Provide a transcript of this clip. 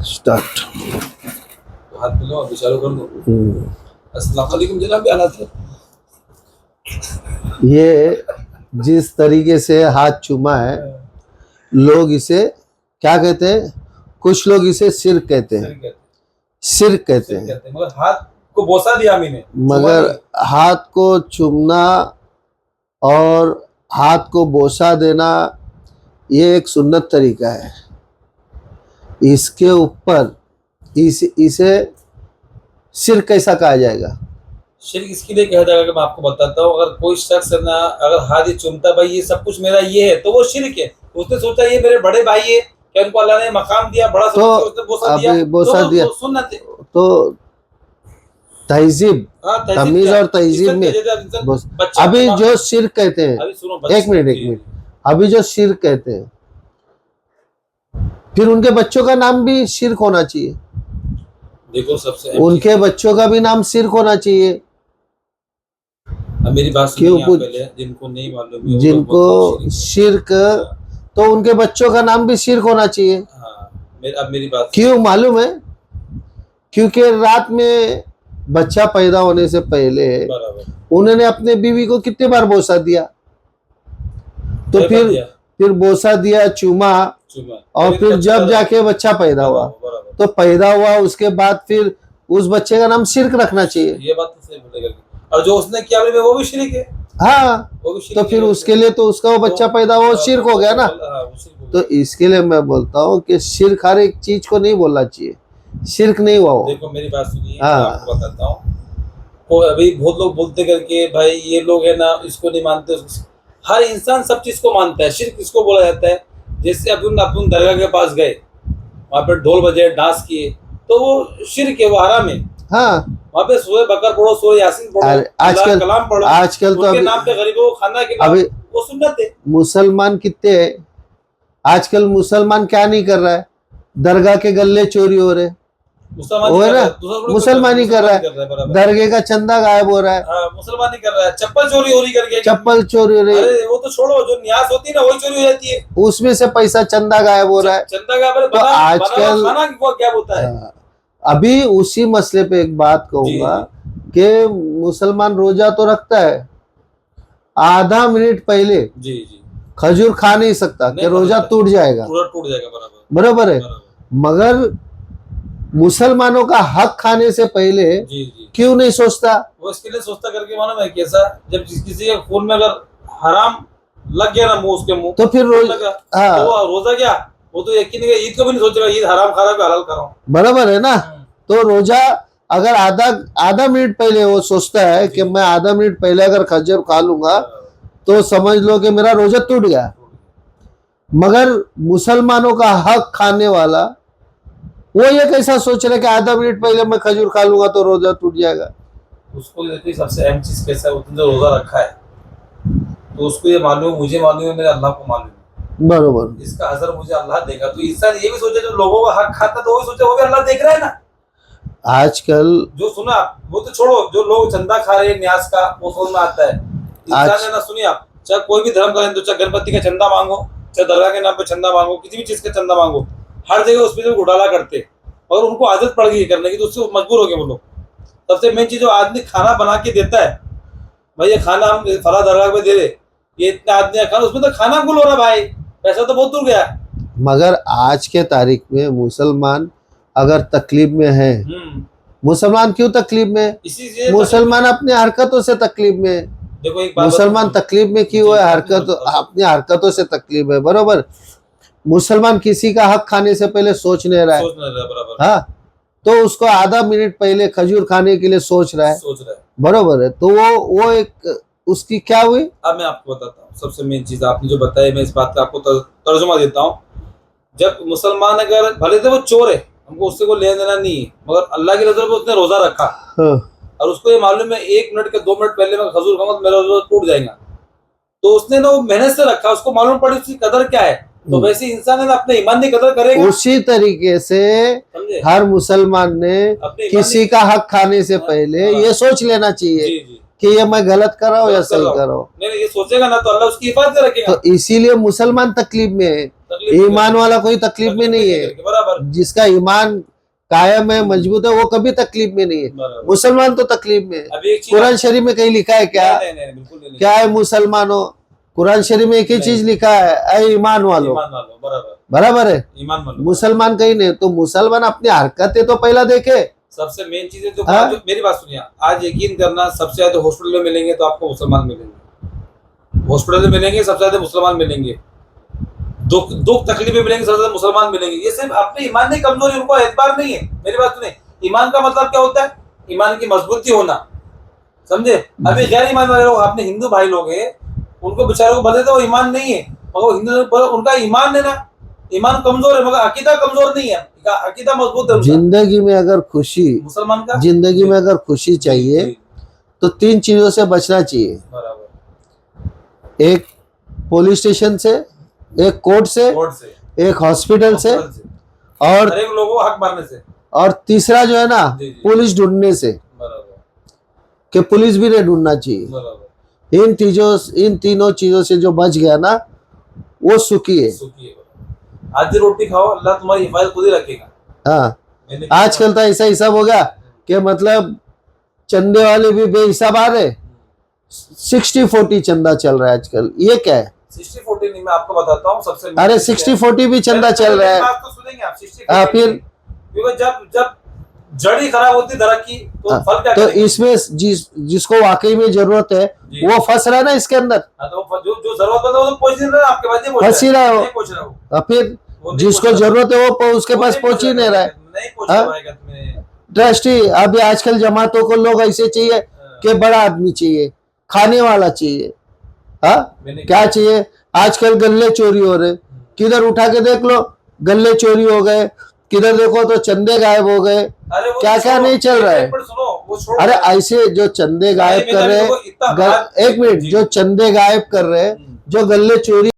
Start. हाथ मिलो अभी चालू कर दो। अस्सलाम वालेकुम जनाब, क्या हालत है? ये जिस तरीके से हाथ चूमा है, लोग इसे क्या कहते हैं? कुछ लोग इसे शिर्क कहते हैं, शिर्क कहते हैं। मगर हाथ को बोसा दिया मैंने, मगर हाथ को चूमना और हाथ को बोसा देना ये एक सुन्नत तरीका है। इसके ऊपर इसे शिर्क कैसा कहा जाएगा? शिर्क इसके लिए कहा जाएगा कि मैं आपको बताता हूँ, अगर कोई शख्स ना अगर हाथ ही चूमता भाई ये सब कुछ मेरा ये है तो वो शिर्क है। उसने सोचा ये मेरे बड़े भाई है, क्या उनको अल्लाह ने मकाम दिया बड़ा, तो उसने बोसा दिया, बोसा तो दिया सुन्नत है। तो तहजीब, तमीज और तहजीब में अभी जो शिर्क कहते हैं, एक मिनट, अभी जो शिर्क कहते हैं, फिर उनके बच्चों का नाम भी शिर्क होना चाहिए। देखो सबसे उनके बच्चों का भी नाम शिर्क होना चाहिए। अब मेरी बात सुनिए पहले, जिनको नहीं मालूम, जिनको शिर्क, तो उनके बच्चों का नाम भी शिर्क होना चाहिए। अब मेरी बात क्यों मालूम है? क्योंकि रात में बच्चा पैदा होने से पहले उन्होंने अपने बीवी को कितने बार बोसा दिया, तो फिर बोसा दिया, चूमा, और फिर जब जाके बच्चा पैदा हुआ, तो पैदा हुआ उसके बाद फिर उस बच्चे का नाम शिर्क रखना चाहिए। ये बात तो सही बोलेगा। और जो उसने किया वो भी शिर्क है। हाँ, तो फिर उसके लिए तो उसका वो बच्चा पैदा हुआ शिर्क हो गया ना। तो इसके लिए मैं बोलता हूँ कि शिर्क हर एक चीज को नहीं बोलना चाहिए, शिर्क नहीं हुआ वो। देखो मेरी बात सुनिए, आपको बताता हूँ। तो अभी बहुत लोग बोलते करके भाई ये लोग है ना इसको नहीं मानते। हर इंसान सब चीज को मानता है। शिर्क किसको बोला जाता है? जैसे अपन दरगाह के पास गए, वहाँ पे ढोल बजे, डांस किए, तो वो शिर्क है, वो हराम है। हाँ, वहाँ पे सूरह बकर पढ़ो, सूरह यासीन पढ़ो, आजकल कलाम पढ़ो, आजकल तो नाम पे गरीबों को खाना खिलाओ, अभी वो सुन्नत है। मुसलमान कितने हैं आजकल? मुसलमान क्या नहीं कर रहा है? दरगाह के गल्ले चोरी हो रहे, मुसलमान ही कर रहा है। दरगाह का चंदा गायब हो रहा है, मुसलमान ही कर रहा है। चप्पल चोरी हो रही करके, चप्पल चोरी हो रही है, वो तो छोड़ो, जो न्यास होती है ना वही चोरी हो जाती है, उसमें से पैसा चंदा गायब हो रहा है। चंदा गायब। तो आजकल खाना क्या होता है? अभी उसी मसले पे एक बात कहूंगा कि मुसलमान रोजा तो रखता है, आधा मिनट पहले खजूर खा नहीं सकता कि रोजा टूट जाएगा, टूट जाएगा, बराबर है। मगर मुसलमानों का हक खाने से पहले क्यों नहीं सोचता? वो इसके लिए सोचता करके मालूम है कैसा, जब किसी के खून में अगर हराम लग गया ना मुंह, उसके मुंह, तो फिर तो रोजा क्या, वो तो यकीन नहीं, ईद को भी नहीं सोचेगा ईद हराम खा रहा है हलाल कर रहा हूं, बराबर है ना। तो रोजा अगर आधा मिनट पहले वो सोचता है कि मैं आधा मिनट पहले अगर खजूर खा लूंगा तो समझ लो कि मेरा रोजा टूट गया। मगर मुसलमानों का हक खाने वाला वो ये कैसा सोच रहा है कि आधा मिनट पहले मैं खजूर खा लूंगा तो रोजा टूट जाएगा? उसको देखिए सबसे अहम चीज कैसा है, उसने जो रोजा रखा है तो उसको ये मालूम, मुझे मालूम है, मेरे अल्लाह को मालूम है, बरोबर। इसका असर मुझे अल्लाह देगा। तो इंसान ये भी सोचे जो लोगों का हक खाता तो वो भी सोचे वो भी अल्लाह देख रहा है ना। आजकल जो सुना वो तो छोड़ो, जो लोग चंदा खा रहे हैं न्यास का, वो समझ में आता है। इंसान ने ना सुनिए आप, चाहे कोई भी धर्म करें, तो चाहे गणपति का चंदा मांगो, चाहे दरगाह के नाम पे चंदा मांगो, किसी भी चीज का चंदा मांगो, हर जगह उसमें जो घोटाला करते और उनको आदत पड़ गई करने की, तो उससे मजबूर हो गए वो लोग। सबसे मेन चीज, जो आदमी खाना बना के देता है, भाई ये खाना हम फला दरगाह पे दे रहे, ये इतने आदमी खाना, उसमें तो खाना गुल हो रहा भाई, पैसा तो बहुत दूर गया। मगर आज के तारीख में मुसलमान अगर तकलीफ में है, मुसलमान क्यों तकलीफ में? मुसलमान अपनी हरकतों से तकलीफ में। देखो एक मुसलमान तकलीफ में क्यों है? अपनी हरकतों से तकलीफ है, बरोबर। मुसलमान किसी का हक खाने से पहले सोच नहीं रहा है, हाँ, तो उसको आधा मिनट पहले खजूर खाने के लिए सोच रहा है, बरोबर है। तो वो एक उसकी क्या हुई? अब मैं आपको बताता हूँ। सबसे मेन चीज आपने जो बताया, मैं इस बात का आपको तर्जुमा देता हूँ। जब मुसलमान अगर भले से वो चोर है, हमको उससे कोई लेना देना नहीं है, मगर अल्लाह की नजर में उसने रोजा रखा, और उसको ये मालूम है 1 मिनट के 2 मिनट पहले मैं खजूर खाऊंगा तो मेरा रोजा टूट जाएगा, तो उसने ना वो मेहनत से रखा, उसको मालूम पड़ी उसकी कदर क्या है। तो वैसे इंसान है ना अपने ईमान की कदर करेगा। उसी तरीके से हर मुसलमान ने किसी का हक खाने से पहले ये सोच लेना चाहिए कि ये मैं गलत कर रहा हूँ या सही कर रहा हूँ। नहीं, ये सोचेगा ना तो अल्लाह उसकी हिफाजत रखेगा। तो इसीलिए मुसलमान तकलीफ में है, ईमान वाला कोई तकलीफ में नहीं है, बराबर। बराबर जिसका ईमान कायम है, मजबूत है, वो कभी तकलीफ में नहीं है। बराबर। मुसलमान तो तकलीफ में है। अभी एक चीज कुरान शरीफ में कहीं लिखा है क्या? नहीं, नहीं, नहीं, बिल्कुल नहीं क्या है मुसलमानों? कुरान शरीफ में एक ही नहीं। चीज लिखा है, ऐ ईमान वालों। ईमान वालों, बराबर बराबर है। ईमान वालों। मुसलमान कहीं नहीं। तो मुसलमान अपनी हरकतें तो पहला देखे। सबसे मेन चीज है जो हाँ? जो मेरी बात सुनिए, आज यकीन करना, सबसे ज्यादा हॉस्पिटल में मिलेंगे तो आपको मुसलमान मिलेंगे, हॉस्पिटल में मिलेंगे सबसे ज्यादा मुसलमान मिलेंगे, दुख दुख तकलीफ में मिलेंगे सबसे ज्यादा मुसलमान मिलेंगे। ये सिर्फ अपने ईमान नहीं कमजोरी, उनको एतबार नहीं है। मेरी बात सुनिए, ईमान का मतलब क्या होता है? ईमान की मजबूती होना, समझे? अभी गैर ईमान वाले लोग, अपने हिंदू भाई लोग हैं, उनको बेचारों को बदले तो वो ईमान नहीं है, मगर वो हिंदू, उनका ईमान है ना, ईमान कमजोर है मगर अकीदा कमजोर नहीं है, अकीदा मजबूत है उनका। जिंदगी में अगर खुशी, मुसलमान का जिंदगी में अगर खुशी चाहिए तो 3 चीजों से बचना चाहिए। बराबर। एक पुलिस स्टेशन से, एक कोर्ट से, कोर्ट से, एक हॉस्पिटल से, और हर एक लोगों को हक मारने से, और तीसरा जो है ना, जी, जी। पुलिस ढूंढने से, बराबर कि पुलिस भी नहीं ढूंढना चाहिए। बराबर। इन तीनों चीजों से जो बच गया ना, वो सुखी है। सुखी है। आधी रोटी खाओ, अल्लाह तुम्हारी हिफाजत खुद ही रखेगा। हाँ, मैंने आजकल तो ऐसा हिसाब हो गया कि मतलब चंदे वाले भी बेहिसाब आ रहे। 60-40 चंदा चल रहा है आजकल। ये क्या है? 60-40 नहीं, मैं आपको बताता हूँ सबसे। अरे 60-40 भी चंदा चल रहा है। बात तो सुनेंगे आप, 60-40 हाँ, फिर क्योंकि जब जड़ी खराब होती दरख्त की तो फल क्या तो करेंगे? इसमें जिसको वाकई में जरूरत है जी। वो फंस रहा है ना इसके अंदर। हाँ, तो जो जरूरत है वो तो पहुंच नहीं रहा, आपके पास नहीं फंस ही रहा है वो। नहीं पहुंच रहा वो। और फिर वो नहीं जिसको पहुंच रहा। जरूरत है वो उसके वो पास नहीं पहुंच ही नहीं रहा है। नहीं पहुंच हाँ? रहा है में। ट्रस्टी अभी आजकल जमातों को लोग ऐसे चाहिए कि बड़ा आदमी चाहिए, खाने वाला चाहिए। हाँ, क्या चाहिए? आजकल गल्ले चोरी हो रहे, किधर उठा के देख लो गल्ले चोरी हो गए, किधर देखो तो चंदे गायब हो गए। अरे वो क्या क्या नहीं चल रहा है। सुनो, वो छोड़ो। अरे ऐसे जो चंदे गायब कर रहे हैं, एक मिनट, जो चंदे गायब कर रहे हैं, जो गल्ले चोरी